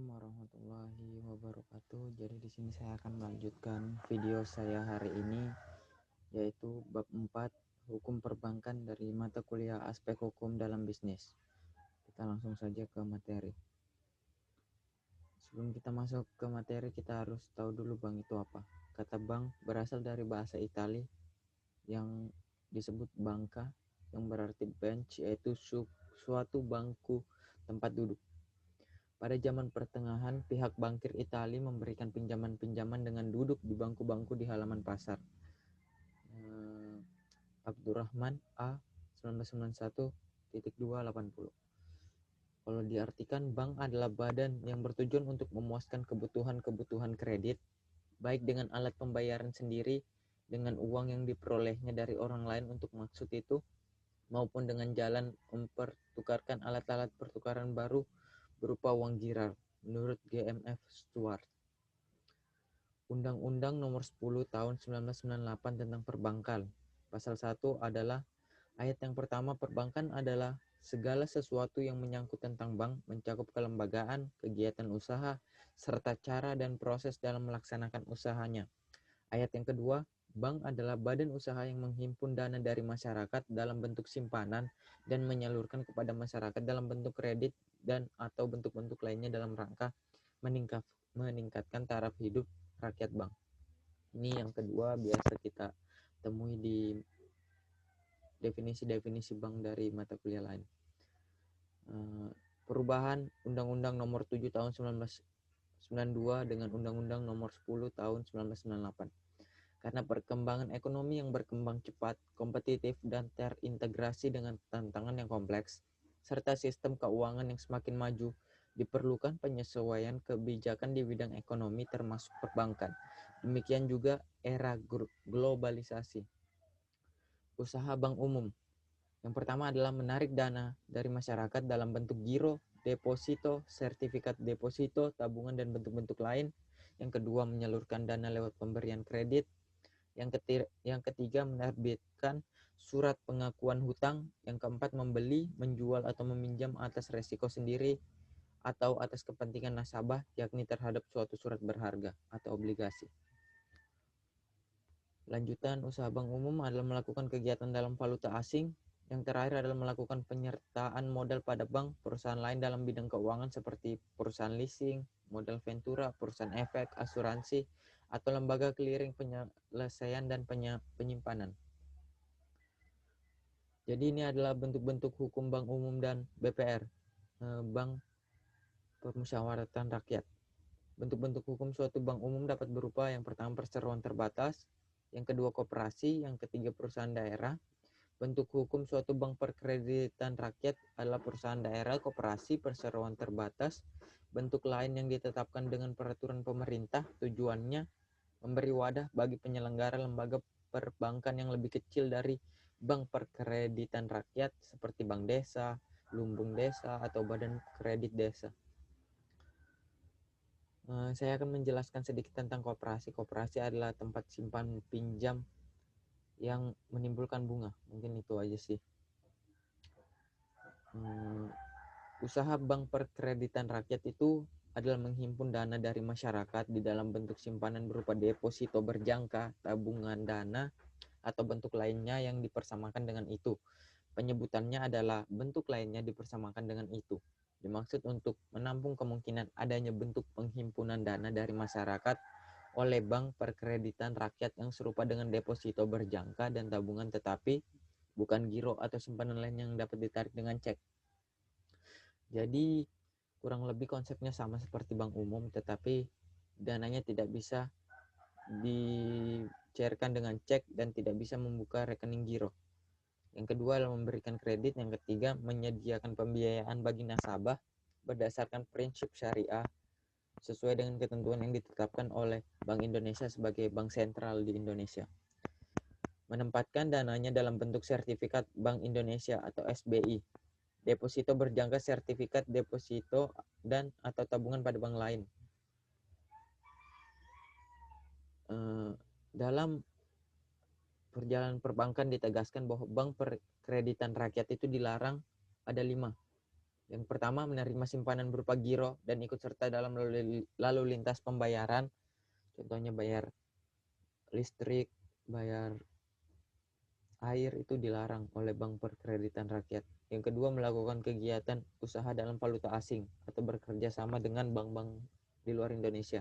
Assalamualaikum warahmatullahi wabarakatuh. Jadi di sini saya akan melanjutkan video saya hari ini, yaitu bab 4 hukum perbankan dari mata kuliah aspek hukum dalam bisnis. Kita langsung saja ke materi. Sebelum kita masuk ke materi, kita harus tahu dulu bank itu apa. Kata bank berasal dari bahasa Itali yang disebut banca, yang berarti bench, yaitu suatu bangku tempat duduk. Pada zaman pertengahan, pihak bankir Itali memberikan pinjaman-pinjaman dengan duduk di bangku-bangku di halaman pasar. Abdurrahman A. 1991-280. Kalau diartikan, bank adalah badan yang bertujuan untuk memuaskan kebutuhan-kebutuhan kredit, baik dengan alat pembayaran sendiri, dengan uang yang diperolehnya dari orang lain untuk maksud itu, maupun dengan jalan mempertukarkan alat-alat pertukaran baru berupa uang giral, menurut GMF Stewart. Undang-Undang Nomor 10 Tahun 1998 tentang Perbankan. Pasal 1 adalah ayat yang pertama, perbankan adalah segala sesuatu yang menyangkut tentang bank, mencakup kelembagaan, kegiatan usaha, serta cara dan proses dalam melaksanakan usahanya. Ayat yang kedua, bank adalah badan usaha yang menghimpun dana dari masyarakat dalam bentuk simpanan dan menyalurkan kepada masyarakat dalam bentuk kredit dan atau bentuk-bentuk lainnya dalam rangka meningkatkan taraf hidup rakyat bank. Ini yang kedua biasa kita temui di definisi-definisi bank dari mata kuliah lain. Perubahan Undang-Undang Nomor 7 Tahun 1992 dengan Undang-Undang Nomor 10 Tahun 1998. Karena perkembangan ekonomi yang berkembang cepat, kompetitif, dan terintegrasi dengan tantangan yang kompleks, serta sistem keuangan yang semakin maju, diperlukan penyesuaian kebijakan di bidang ekonomi termasuk perbankan. Demikian juga era globalisasi. Usaha bank umum. Yang pertama adalah menarik dana dari masyarakat dalam bentuk giro, deposito, sertifikat deposito, tabungan, dan bentuk-bentuk lain. Yang kedua, menyalurkan dana lewat pemberian kredit. Yang ketiga, menerbitkan surat pengakuan hutang. Yang keempat, membeli, menjual, atau meminjam atas resiko sendiri atau atas kepentingan nasabah, yakni terhadap suatu surat berharga atau obligasi. Lanjutan usaha bank umum adalah melakukan kegiatan dalam valuta asing. Yang terakhir adalah melakukan penyertaan modal pada bank, perusahaan lain dalam bidang keuangan seperti perusahaan leasing, modal ventura, perusahaan efek, asuransi, atau lembaga clearing penyelesaian dan penyimpanan. Jadi ini adalah bentuk-bentuk hukum bank umum dan BPR, Bank Permusyawaratan Rakyat. Bentuk-bentuk hukum suatu bank umum dapat berupa yang pertama perseroan terbatas, yang kedua koperasi, yang ketiga perusahaan daerah. Bentuk hukum suatu bank perkreditan rakyat adalah perusahaan daerah, koperasi, perseroan terbatas. Bentuk lain yang ditetapkan dengan peraturan pemerintah, tujuannya memberi wadah bagi penyelenggara lembaga perbankan yang lebih kecil dari bank perkreditan rakyat seperti bank desa, lumbung desa, atau badan kredit desa. Saya akan menjelaskan sedikit tentang koperasi. Koperasi adalah tempat simpan pinjam yang menimbulkan bunga. Mungkin itu aja sih. Usaha bank perkreditan rakyat itu adalah menghimpun dana dari masyarakat di dalam bentuk simpanan berupa deposito berjangka, tabungan dana, atau bentuk lainnya yang dipersamakan dengan itu. Penyebutannya adalah bentuk lainnya dipersamakan dengan itu. Dimaksud untuk menampung kemungkinan adanya bentuk penghimpunan dana dari masyarakat oleh bank perkreditan rakyat yang serupa dengan deposito berjangka dan tabungan, tetapi bukan giro atau simpanan lain yang dapat ditarik dengan cek. Jadi kurang lebih konsepnya sama seperti bank umum, tetapi dananya tidak bisa dicairkan dengan cek dan tidak bisa membuka rekening giro. Yang kedua adalah memberikan kredit. Yang ketiga, menyediakan pembiayaan bagi nasabah berdasarkan prinsip syariah sesuai dengan ketentuan yang ditetapkan oleh Bank Indonesia sebagai bank sentral di Indonesia. Menempatkan dananya dalam bentuk sertifikat Bank Indonesia atau SBI, deposito berjangka, sertifikat deposito, dan atau tabungan pada bank lain. Dalam perjalanan perbankan ditegaskan bahwa bank perkreditan rakyat itu dilarang ada 5. Yang pertama, menerima simpanan berupa giro dan ikut serta dalam lalu lintas pembayaran. Contohnya bayar listrik, bayar air itu dilarang oleh Bank Perkreditan Rakyat. Yang kedua, melakukan kegiatan usaha dalam valuta asing atau bekerja sama dengan bank-bank di luar Indonesia.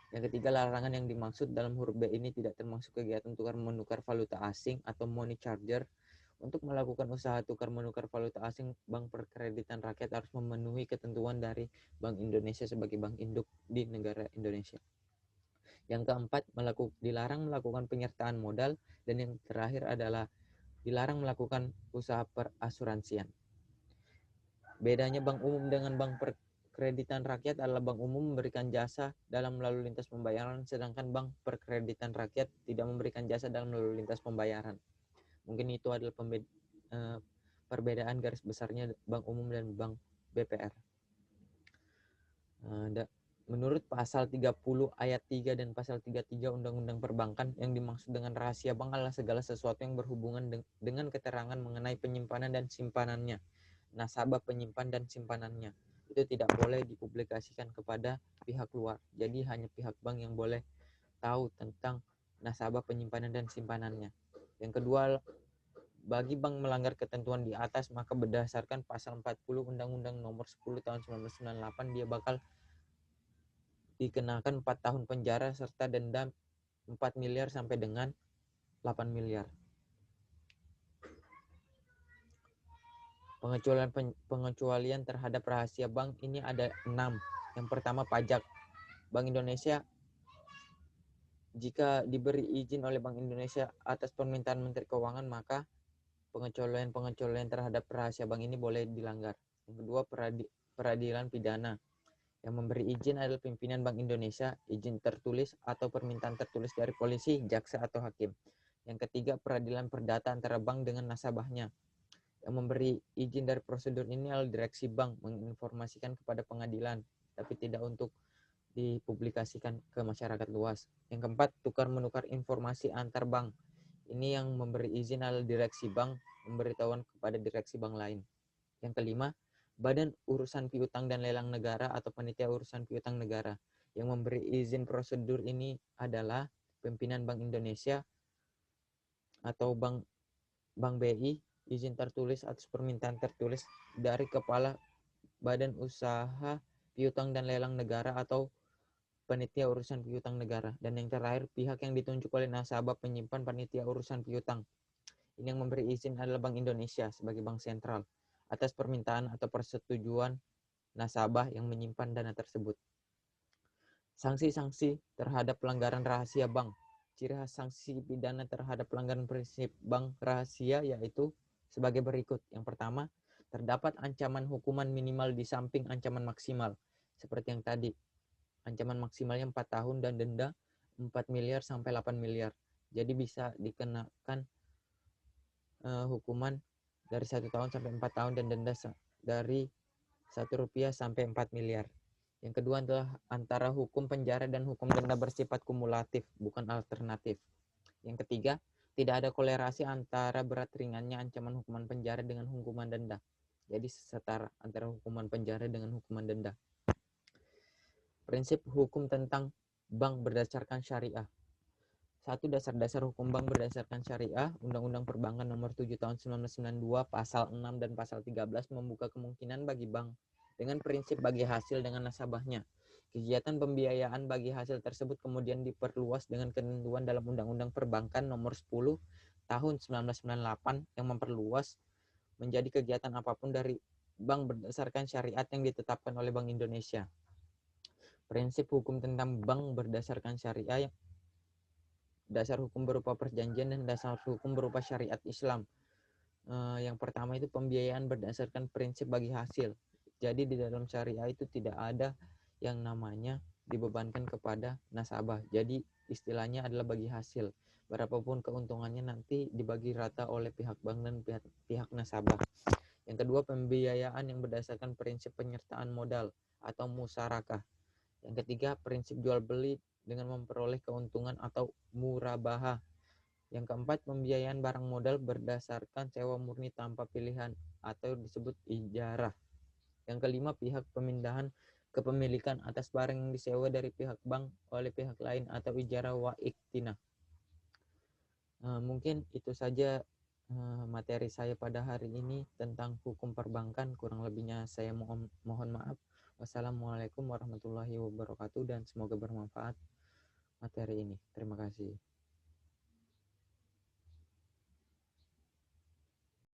Yang ketiga, larangan yang dimaksud dalam huruf B ini tidak termasuk kegiatan tukar-menukar valuta asing atau money charger. Untuk melakukan usaha tukar-menukar valuta asing, Bank Perkreditan Rakyat harus memenuhi ketentuan dari Bank Indonesia sebagai bank induk di negara Indonesia. Yang keempat, dilarang melakukan penyertaan modal. Dan yang terakhir adalah dilarang melakukan usaha perasuransian. Bedanya bank umum dengan bank perkreditan rakyat adalah bank umum memberikan jasa dalam lalu lintas pembayaran, sedangkan bank perkreditan rakyat tidak memberikan jasa dalam lalu lintas pembayaran. Mungkin itu adalah perbedaan garis besarnya bank umum dan bank BPR. Menurut pasal 30 ayat 3 dan pasal 33 Undang-Undang Perbankan, yang dimaksud dengan rahasia bank adalah segala sesuatu yang berhubungan dengan keterangan mengenai penyimpanan dan simpanannya, nasabah penyimpan dan simpanannya. Itu tidak boleh dipublikasikan kepada pihak luar. Jadi hanya pihak bank yang boleh tahu tentang nasabah penyimpanan dan simpanannya. Yang kedua, bagi bank melanggar ketentuan di atas, maka berdasarkan pasal 40 Undang-Undang Nomor 10 Tahun 1998, dia bakal dikenakan 4 tahun penjara serta denda 4 miliar sampai dengan 8 miliar. Pengecualian terhadap rahasia bank ini ada 6. Yang pertama, pajak. Bank Indonesia, jika diberi izin oleh Bank Indonesia atas permintaan Menteri Keuangan, maka pengecualian terhadap rahasia bank ini boleh dilanggar. Yang kedua, peradilan pidana. Yang memberi izin adalah pimpinan Bank Indonesia, izin tertulis atau permintaan tertulis dari polisi, jaksa, atau hakim. Yang ketiga, peradilan perdata antara bank dengan nasabahnya. Yang memberi izin dari prosedur ini adalah direksi bank menginformasikan kepada pengadilan, tapi tidak untuk dipublikasikan ke masyarakat luas. Yang keempat, tukar-menukar informasi antar bank. Ini yang memberi izin adalah direksi bank memberitahuan kepada direksi bank lain. Yang kelima, Badan Urusan Piutang dan Lelang Negara atau Panitia Urusan Piutang Negara. Yang memberi izin prosedur ini adalah pimpinan Bank Indonesia atau Bank BI, izin tertulis atas permintaan tertulis dari Kepala Badan Usaha Piutang dan Lelang Negara atau Panitia Urusan Piutang Negara. Dan yang terakhir, pihak yang ditunjuk oleh nasabah penyimpan Panitia Urusan Piutang. Ini yang memberi izin adalah Bank Indonesia sebagai bank sentral atas permintaan atau persetujuan nasabah yang menyimpan dana tersebut. Sanksi-sanksi terhadap pelanggaran rahasia bank. Ciri khas sanksi pidana terhadap pelanggaran prinsip bank rahasia yaitu sebagai berikut. Yang pertama, terdapat ancaman hukuman minimal di samping ancaman maksimal. Seperti yang tadi, ancaman maksimalnya 4 tahun dan denda 4 miliar sampai 8 miliar. Jadi bisa dikenakan hukuman dari 1 tahun sampai 4 tahun dan denda dari Rp1 sampai 4 miliar. Yang kedua adalah antara hukum penjara dan hukum denda bersifat kumulatif, bukan alternatif. Yang ketiga, tidak ada kolerasi antara berat ringannya ancaman hukuman penjara dengan hukuman denda. Jadi setara antara hukuman penjara dengan hukuman denda. Prinsip hukum tentang bank berdasarkan syariah. 1. Dasar-dasar hukum bank berdasarkan syariah. Undang-Undang Perbankan Nomor 7 Tahun 1992 Pasal 6 dan Pasal 13 membuka kemungkinan bagi bank dengan prinsip bagi hasil dengan nasabahnya. Kegiatan pembiayaan bagi hasil tersebut kemudian diperluas dengan ketentuan dalam Undang-Undang Perbankan Nomor 10 Tahun 1998 yang memperluas menjadi kegiatan apapun dari bank berdasarkan syariat yang ditetapkan oleh Bank Indonesia. Prinsip hukum tentang bank berdasarkan syariah, dasar hukum berupa perjanjian dan dasar hukum berupa syariat Islam. Yang pertama itu pembiayaan berdasarkan prinsip bagi hasil. Jadi di dalam syariah itu tidak ada yang namanya dibebankan kepada nasabah. Jadi istilahnya adalah bagi hasil. Berapapun keuntungannya nanti dibagi rata oleh pihak bank dan pihak nasabah. Yang kedua, pembiayaan yang berdasarkan prinsip penyertaan modal atau musyarakah. Yang ketiga, prinsip jual beli dengan memperoleh keuntungan atau murabahah. Yang keempat, pembiayaan barang modal berdasarkan sewa murni tanpa pilihan atau disebut ijarah. Yang kelima, pihak pemindahan kepemilikan atas barang yang disewa dari pihak bank oleh pihak lain atau ijara wa iktina. Mungkin itu saja materi saya pada hari ini tentang hukum perbankan. Kurang lebihnya saya mohon maaf. Wassalamualaikum warahmatullahi wabarakatuh dan semoga bermanfaat materi ini. Terima kasih.